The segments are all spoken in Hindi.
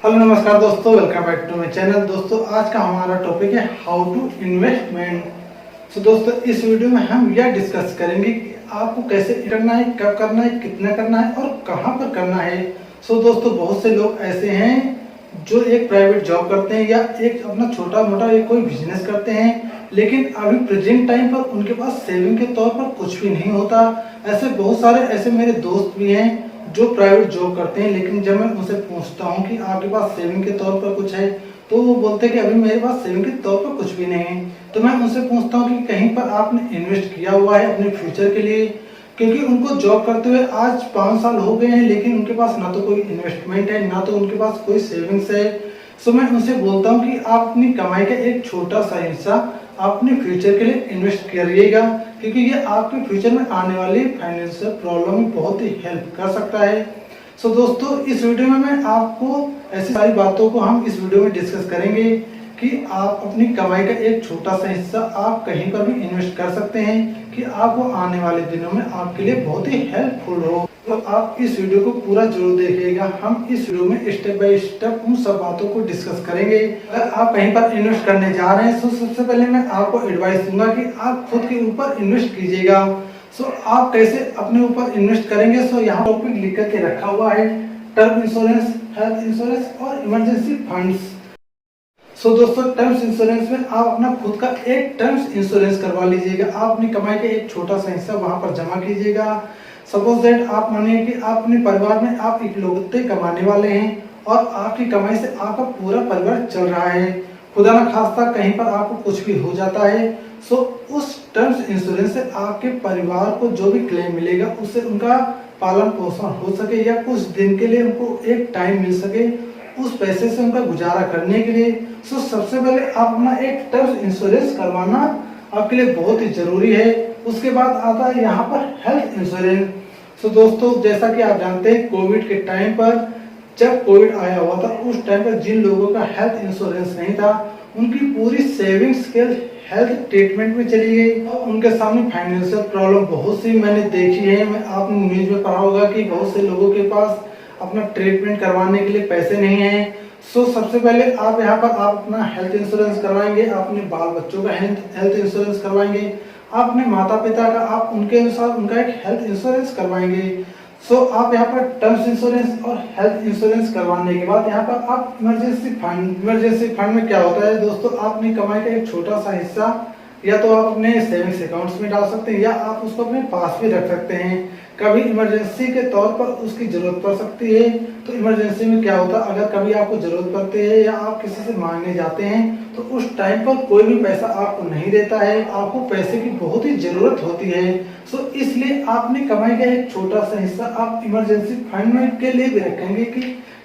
हेलो नमस्कार दोस्तों, welcome back to my channel. दोस्तों आज का हमारा टॉपिक है हाउ टू इन्वेस्टमेंट। तो दोस्तों इस वीडियो में हम यह डिस्कस करेंगे कि आपको कैसे करना है, कब करना है, कितना करना है और कहां पर करना है। सो दोस्तों बहुत से लोग ऐसे हैं जो एक प्राइवेट जॉब करते हैं या एक अपना छोटा मोटा एक कोई बिजनेस करते हैं, लेकिन अभी प्रेजेंट टाइम पर उनके पास सेविंग के तौर पर कुछ भी नहीं होता। ऐसे बहुत सारे ऐसे मेरे दोस्त भी हैं जो प्राइवेट जॉब करते हैं, लेकिन जब मैं उनसे पूछता हूं कि आपके पास सेविंग के तौर पर कुछ है, तो वो बोलते हैं कि अभी मेरे पास सेविंग के तौर पर कुछ भी नहीं है। तो मैं उनसे पूछता हूं कि कहीं पर आपने इन्वेस्ट किया हुआ है अपने फ्यूचर के लिए, क्योंकि उनको जॉब करते हुए आज 5 साल हो गए हैं, लेकिन उनके पास ना तो कोई इन्वेस्टमेंट है, ना तो उनके पास कोई सेविंग्स है। सो मैं उनसे बोलता हूं कि आप अपनी कमाई का एक छोटा सा हिस्सा अपने फ्यूचर के लिए इन्वेस्ट करिएगा, क्योंकि ये आपके फ्यूचर में आने वाली फाइनेंशियल प्रॉब्लम में बहुत ही हेल्प कर सकता है। सो दोस्तों इस वीडियो में मैं आपको ऐसी सारी बातों को हम इस वीडियो में डिस्कस करेंगे कि आप अपनी कमाई का एक छोटा सा हिस्सा आप कहीं पर भी इन्वेस्ट कर सकते हैं कि आपको आने वाले दिनों में आपके लिए बहुत ही हेल्पफुल हो। तो आप इस वीडियो को पूरा जरूर देखिएगा। हम इस वीडियो में स्टेप बाय स्टेप उन सब बातों को डिस्कस करेंगे। अगर आप कहीं पर इन्वेस्ट करने जा रहे हैं तो सबसे पहले मैं आपको एडवाइस दूंगा कि आप खुद के ऊपर इन्वेस्ट कीजिएगा। सो आप कैसे अपने ऊपर इन्वेस्ट करेंगे, सो यहाँ टॉपिक लिख करके रखा हुआ है, टर्म इंश्योरेंस, हेल्थ इंश्योरेंस और इमरजेंसी फंड्स। सो दोस्तों टर्म्स इंश्योरेंस में आप अपना खुद का एक टर्म्स इंश्योरेंस करवा लीजिएगा। आप अपनी कमाई का एक छोटा सा हिस्सा वहां पर जमा कीजिएगा। सपोज दैट आप मानिए कि आप अपने परिवार में आप इकलौते कमाने वाले हैं और आपकी कमाई से आपका पूरा परिवार चल रहा है। खुदा न खास्ता कहीं पर आपको कुछ भी हो जाता है, सो उस टर्म्स इंश्योरेंस से आपके परिवार को जो भी क्लेम मिलेगा उससे उनका पालन पोषण हो सके या कुछ दिन के लिए उनको एक टाइम मिल सके उस पैसे से उनका गुजारा करने के लिए। सो सबसे पहले आप अपना एक टर्म्स इंश्योरेंस करवाना आपके लिए बहुत ही जरूरी है। उसके बाद आता है यहाँ पर हेल्थ इंश्योरेंस। सो दोस्तों जैसा कि आप जानते हैं कोविड के टाइम पर जब कोविड आया हुआ था, उस टाइम पर जिन लोगों का हेल्थ इंश्योरेंस नहीं था उनकी पूरी सेविंग्स के हेल्थ ट्रीटमेंट में चली गई और उनके सामने फाइनेंशियल प्रॉब्लम बहुत सी मैंने देखी है। आपने न्यूज में पढ़ा होगा कि बहुत से लोगों के पास अपना ट्रीटमेंट करवाने के लिए पैसे नहीं है। सो सबसे पहले आप यहाँ पर आप अपना हेल्थ इंश्योरेंस करवाएंगे, आप अपने बाल बच्चों का हेल्थ इंश्योरेंस करवाएंगे, आप अपने माता पिता का आप उनके अनुसार उनका एक हेल्थ इंश्योरेंस करवाएंगे। सो आप यहाँ पर टर्म्स इंश्योरेंस और हेल्थ इंश्योरेंस करवाने के बाद यहाँ पर आप इमरजेंसी फंड में क्या होता है दोस्तों, आप अपनी कमाई का एक छोटा सा हिस्सा या तो आप अपने सेविंग्स अकाउंट्स में डाल सकते हैं या आप उसको अपने पास भी रख सकते हैं। कभी इमरजेंसी के तौर पर उसकी जरूरत पड़ सकती है, तो इमरजेंसी में क्या होता है, अगर कभी आपको जरूरत पड़ती है या आप किसी से मांगने जाते हैं तो उस टाइम पर कोई भी पैसा आपको नहीं देता है, आपको पैसे की बहुत ही जरूरत होती है। सो इसलिए आपने कमाई का एक छोटा सा हिस्सा आप इमरजेंसी फंड में के लिए भी रखेंगे कि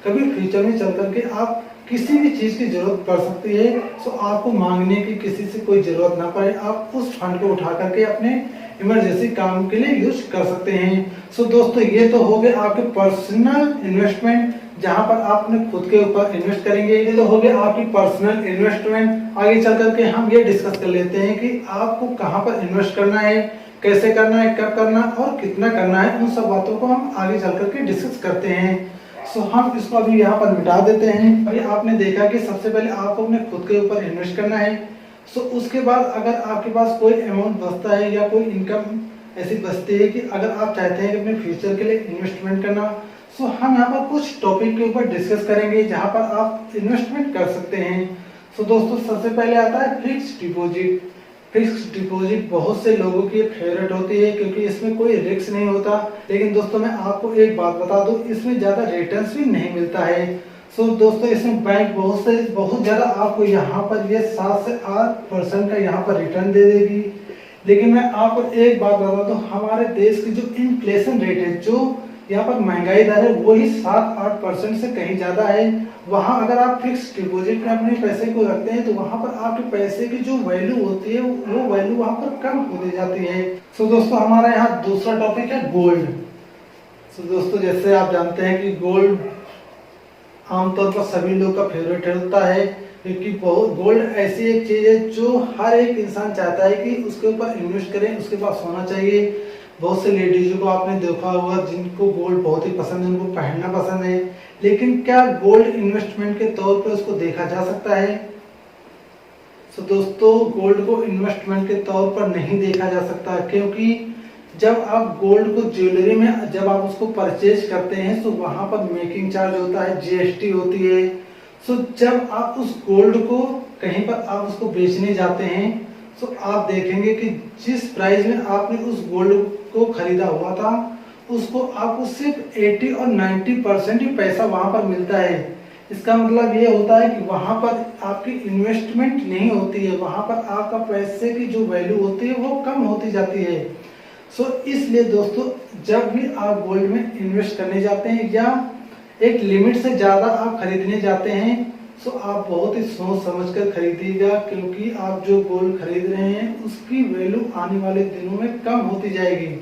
कभी फ्यूचर में चल करके आप किसी भी चीज की जरूरत पड़ सकती है, सो आपको मांगने की किसी से कोई जरूरत ना पड़े, आप उस फंड को उठा करके अपने इमरजेंसी काम के लिए यूज कर सकते हैं। सो दोस्तों ये तो हो गए आपके पर्सनल इन्वेस्टमेंट जहां पर आप अपने खुद के ऊपर इन्वेस्ट करेंगे। ये तो हो गया आपकी पर्सनल इन्वेस्टमेंट। आगे चल करके हम ये डिस्कस कर लेते हैं कि आपको कहां पर इन्वेस्ट करना है, कैसे करना है, कब करना और कितना करना है। उन सब बातों को हम आगे चल करके डिस्कस करते हैं। सो हम इसको अभी यहाँ पर मिटा देते हैं। अभी आपने देखा कि सबसे पहले आपको अपने खुद के ऊपर इन्वेस्ट करना है। सो उसके बाद अगर आपके पास कोई अमाउंट बचता है या कोई इनकम ऐसी बचती है कि अगर आप चाहते हैं कि अपने फ्यूचर के लिए इन्वेस्टमेंट करना, सो हम यहाँ पर कुछ टॉपिक के ऊपर डिस्कस करेंगे जहाँ पर आप इन्वेस्टमेंट कर सकते हैं। सो दोस्तों सबसे पहले आता है फिक्स्ड डिपॉजिट। फिक्स्ड डिपॉजिट बहुत से लोगों की फेवरेट होती है क्योंकि इसमें कोई रिस्क नहीं होता, लेकिन दोस्तों मैं आपको एक बात बता दूं, इसमें ज्यादा रिटर्न्स भी नहीं मिलता है। सो दोस्तों इसमें बैंक बहुत ज्यादा आपको यहाँ पर ये 7 से 8% का यहाँ पर रिटर्न दे देगी, लेकिन मैं आपको एक बात बता दूं, हमारे देश की जो इन्फ्लेशन रेट है, जो यहाँ पर महंगाई दर है, वही 7-8% से कहीं ज्यादा है। वहां अगर आप फिक्स डिपॉजिट में अपने पैसे को रखते हैं तो वहां पर आपके पैसे की जो वैल्यू होती है वो वैल्यू वहां पर कम होती जाती है। सो दोस्तों हमारा यहाँ दूसरा टॉपिक है गोल्ड। सो दोस्तों जैसे आप जानते हैं कि गोल्ड आमतौर पर सभी लोग का फेवरेट होता है, क्योंकि गोल्ड ऐसी एक चीज है जो हर एक इंसान चाहता है कि उसके ऊपर इन्वेस्ट करें, उसके पास होना चाहिए। बहुत से लेडीजों को आपने देखा होगा जिनको गोल्ड बहुत ही पसंद है, उनको पहनना पसंद है, लेकिन क्या गोल्ड इन्वेस्टमेंट के तौर पर उसको देखा जा सकता है? तो दोस्तों गोल्ड को इन्वेस्टमेंट के तौर पर नहीं देखा जा सकता, क्योंकि जब आप गोल्ड को ज्वेलरी में जब आप उसको परचेज करते हैं तो वहां पर मेकिंग चार्ज होता है, जीएसटी होती है। सो जब आप उस गोल्ड को कहीं पर आप उसको बेचने जाते हैं तो आप देखेंगे कि जिस प्राइस में आपने उस गोल्ड को खरीदा हुआ था उसको आपको सिर्फ 80 और 90% ही पैसा वहां पर मिलता है। इसका मतलब ये होता है कि वहां पर आपकी इन्वेस्टमेंट नहीं होती है, वहां पर आपका पैसे की जो वैल्यू होती है वो कम होती जाती है। इसलिए दोस्तों जब भी आप गोल्ड में इन्वेस्ट करने जाते हैं या एक लिमिट से ज्यादा आप खरीदने जाते हैं तो आप बहुत ही सोच समझकर खरीदिएगा, क्योंकि आप जो गोल्ड खरीद रहे हैं उसकी वैल्यू आने वाले दिनों में कम होती जाएगी।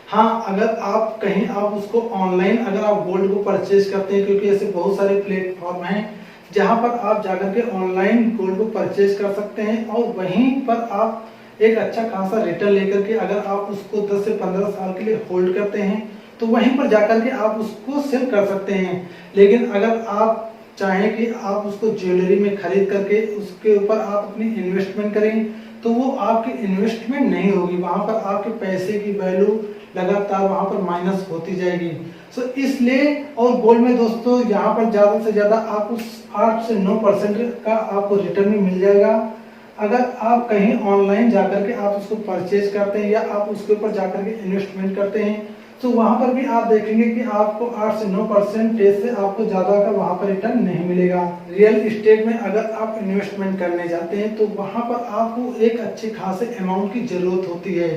हाँ, अगर आप कहीं आप उसको ऑनलाइन अगर आप गोल्ड को परचेज करते हैं, क्योंकि ऐसे बहुत सारे प्लेटफॉर्म हैं जहां पर आप जाकर के ऑनलाइन गोल्ड को परचेज कर सकते हैं और वहीं पर आप एक अच्छा खासा रिटर्न लेकर के अगर आप उसको 10 से 15 साल के लिए होल्ड करते हैं तो वहीं पर जाकर के आप उसको सेल कर सकते हैं। लेकिन अगर आप चाहें कि आप उसको ज्वेलरी में खरीद करके उसके ऊपर आप अपनी इन्वेस्टमेंट करें तो वो आपकी इन्वेस्टमेंट नहीं होगी, वहां पर आपके पैसे की वैल्यू लगातार वहां पर माइनस होती जाएगी। इसलिए और गोल्ड में दोस्तों यहाँ पर ज्यादा से ज्यादा आपको 8 से 9% का आपको रिटर्न भी मिल जाएगा। अगर आप कहीं ऑनलाइन जाकर के आप उसको परचेज करते हैं या आप उसके ऊपर जाकर के इन्वेस्टमेंट करते हैं तो वहां पर भी आप देखेंगे कि आपको 8 से 9% से आपको ज्यादा का वहां पर रिटर्न नहीं मिलेगा। रियल एस्टेट में अगर आप इन्वेस्टमेंट करने जाते हैं तो वहां पर आपको एक अच्छे खासे अमाउंट की जरूरत होती है।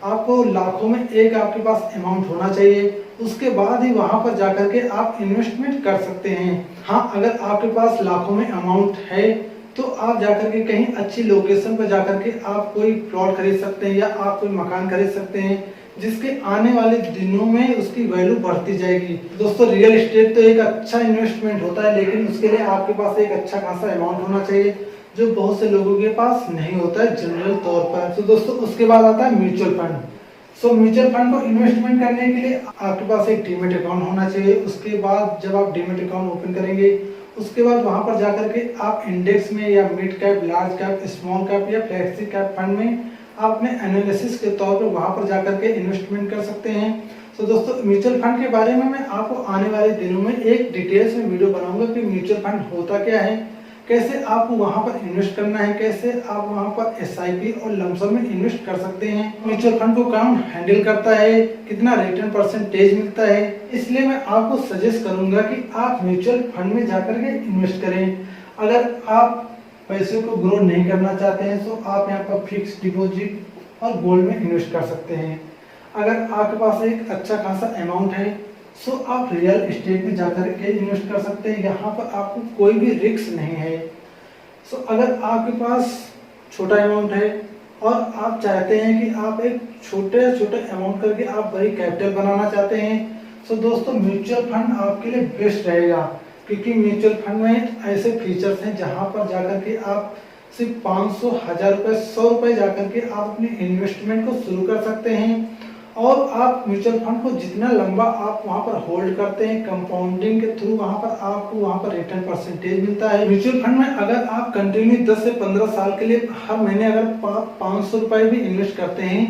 आपको लाखों में एक आपके पास अमाउंट होना चाहिए, उसके बाद ही वहां पर जाकर के आप इन्वेस्टमेंट कर सकते हैं। हाँ, अगर आपके पास लाखों में अमाउंट है तो आप जाकर के कहीं अच्छी लोकेशन पर जाकर के आप कोई प्लॉट खरीद सकते हैं या आप कोई मकान खरीद सकते हैं जिसके आने वाले दिनों में उसकी वैल्यू बढ़ती जाएगी। दोस्तों रियल एस्टेट तो एक अच्छा इन्वेस्टमेंट होता है, लेकिन उसके लिए आपके पास एक अच्छा खासा अमाउंट होना चाहिए जो बहुत से लोगों के पास नहीं होता है जनरल तौर पर। तो दोस्तों उसके बाद आता है म्यूचुअल फंड। म्यूचुअल फंड को इन्वेस्टमेंट करने के लिए आपके पास एक डीमैट अकाउंट होना चाहिए। उसके बाद जब आप डीमैट अकाउंट ओपन करेंगे उसके बाद वहां पर जाकर के आप इंडेक्स में या mid cap, large cap, small cap या फ्लेक्सी कैप फंड में आप अपने एनालिसिस के तौर पर वहां पर जाकर के इन्वेस्टमेंट कर सकते हैं। दोस्तों म्यूचुअल फंड के बारे में मैं आपको आने वाले दिनों में एक डिटेल्स में वीडियो बनाऊंगा कि म्यूचुअल फंड होता क्या है, कैसे आपको वहां पर इन्वेस्ट करना है, कैसे आप वहां पर एसआईपी और लमसम में इन्वेस्ट कर सकते हैं, म्यूचुअल फंड को कौन हैंडल करता है, कितना रिटर्न परसेंटेज मिलता है। इसलिए मैं आपको सजेस्ट करूंगा कि आप म्यूचुअल फंड में जाकर के इन्वेस्ट करें। अगर आप पैसे को ग्रो नहीं करना चाहते हैं तो आप यहाँ पर फिक्स डिपॉजिट और गोल्ड में इन्वेस्ट कर सकते हैं। अगर आपके पास एक अच्छा खासा अमाउंट है सो आप रियल एस्टेट में जाकर के इन्वेस्ट कर सकते हैं, यहाँ पर आपको कोई भी रिस्क नहीं है। अगर आपके पास छोटा अमाउंट है और आप चाहते हैं कि आप एक छोटे छोटे अमाउंट करके आप बड़ी कैपिटल बनाना चाहते हैं तो दोस्तों म्यूचुअल फंड आपके लिए बेस्ट रहेगा, क्योंकि म्यूचुअल फंड में ऐसे फीचर्स हैं जहां पर जाकर के आप सिर्फ 500, 1000 रुपए, 100 रुपए जाकर के आप अपनी इन्वेस्टमेंट को शुरू कर सकते हैं। और आप म्यूचुअल फंड को जितना लंबा आप वहां पर होल्ड करते हैं कंपाउंडिंग के थ्रू वहां पर आपको वहां पर रिटर्न परसेंटेज मिलता है। म्यूचुअल फंड में अगर आप कंटिन्यू 10 से 15 साल के लिए हर महीने अगर 500 रुपए भी इन्वेस्ट करते हैं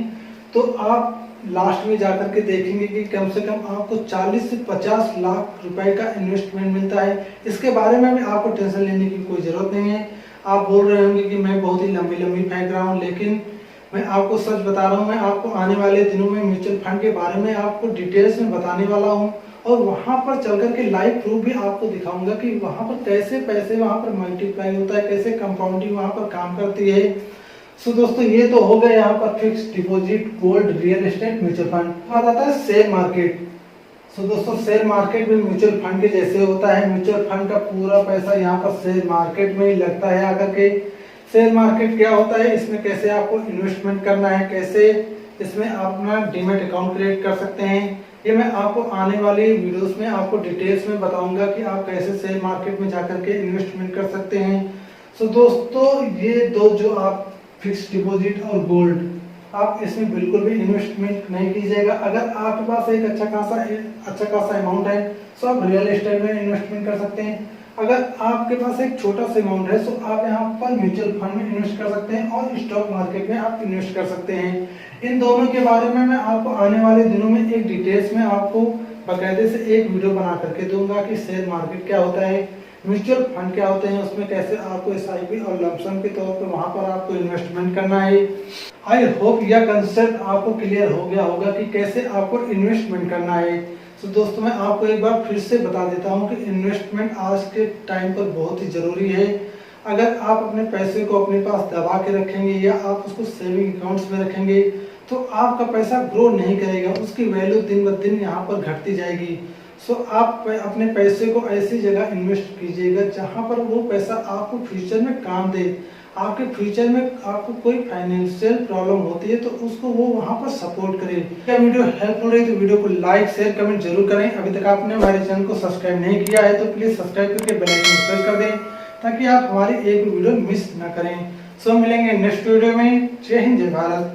तो आप लास्ट में जाकर के देखेंगे कि कम से कम आपको 40 से 50 लाख रुपए का इन्वेस्टमेंट मिलता है। इसके बारे में भी आपको टेंशन लेने की कोई जरूरत नहीं है। आप बोल रहे होंगे कि मैं बहुत ही लंबी फेंक रहा हूँ, लेकिन मैं आपको सच बता रहा हूँ। मैं आपको आने वाले दिनों में म्यूचुअल फंड के बारे में आपको डिटेल्स में बताने वाला हूँ और वहां पर चल करके लाइव प्रूफ भी आपको दिखाऊंगा कि वहां पर कैसे पैसे वहां पर मल्टीप्लाई होता है, कैसे कंपाउंडिंग वहां पर काम करती है। दोस्तों ये तो हो गया यहाँ पर fix deposit, gold, real estate, mutual fund. बात आता है शेयर मार्केट। दोस्तों शेयर मार्केट भी म्यूचुअल फंड के जैसे होता है। म्यूचुअल फंड का पूरा पैसा यहाँ पर शेयर मार्केट में ही लगता है आकर के। शेयर मार्केट क्या होता है, इसमें कैसे आपको इन्वेस्टमेंट करना है, कैसे इसमें आप अपना डीमैट अकाउंट क्रिएट कर सकते हैं, ये मैं आपको आने वाली वीडियोस में आपको डिटेल्स में बताऊंगा कि आप कैसे शेयर मार्केट में जाकर के इन्वेस्टमेंट कर सकते हैं। दोस्तों ये दो जो आप फिक्स डिपॉजिट और गोल्ड, आप इसमें बिल्कुल भी इन्वेस्टमेंट नहीं कीजिएगा। अगर आपके पास एक अच्छा खासा अमाउंट है तो आप रियल एस्टेट में इन्वेस्टमेंट कर सकते हैं। अगर आपके पास एक छोटा सा अमाउंट है तो आप यहाँ पर म्यूचुअल फंड में इन्वेस्ट कर सकते हैं और स्टॉक मार्केट में आप इन्वेस्ट कर सकते हैं। इन दोनों के बारे में मैं आपको आने वाले दिनों में एक डिटेल्स में आपको बाकायदे से एक वीडियो बना करके दूंगा कि शेयर मार्केट क्या होता है, म्यूचुअल फंड क्या होते हैं, उसमें कैसे आपको एसआईपी और लमसम के तौर पर वहां पर आपको इन्वेस्टमेंट करना है। आई होप यह कंसेप्ट आपको क्लियर हो गया होगा कि कैसे आपको इन्वेस्टमेंट करना है। तो दोस्तों मैं आपको एक बार फिर से बता देता हूं कि इन्वेस्टमेंट आज के टाइम पर बहुत ही जरूरी है। अगर आप अपने पैसे को अपने पास दबा के रखेंगे या आप उसको सेविंग अकाउंट्स में रखेंगे तो आपका पैसा ग्रो नहीं करेगा, उसकी वैल्यू दिन ब दिन यहाँ पर घटती जाएगी। सो आप अपने पैसे को ऐसी जगह इन्वेस्ट कीजिएगा जहाँ पर वो पैसा आपको फ्यूचर में काम दे। आपके फ्यूचर में आपको कोई फाइनेंशियल प्रॉब्लम होती है तो उसको वो वहाँ पर सपोर्ट करे। क्या वीडियो हेल्पफुल रही तो वीडियो को लाइक शेयर कमेंट जरूर करें। अभी तक आपने हमारे चैनल को सब्सक्राइब नहीं किया है तो प्लीज सब्सक्राइब करके बेल आइकन प्रेस कर दें ताकि आप हमारी एक भी वीडियो मिस न करें। सो मिलेंगे नेक्स्ट वीडियो में। जय हिंद जय भारत।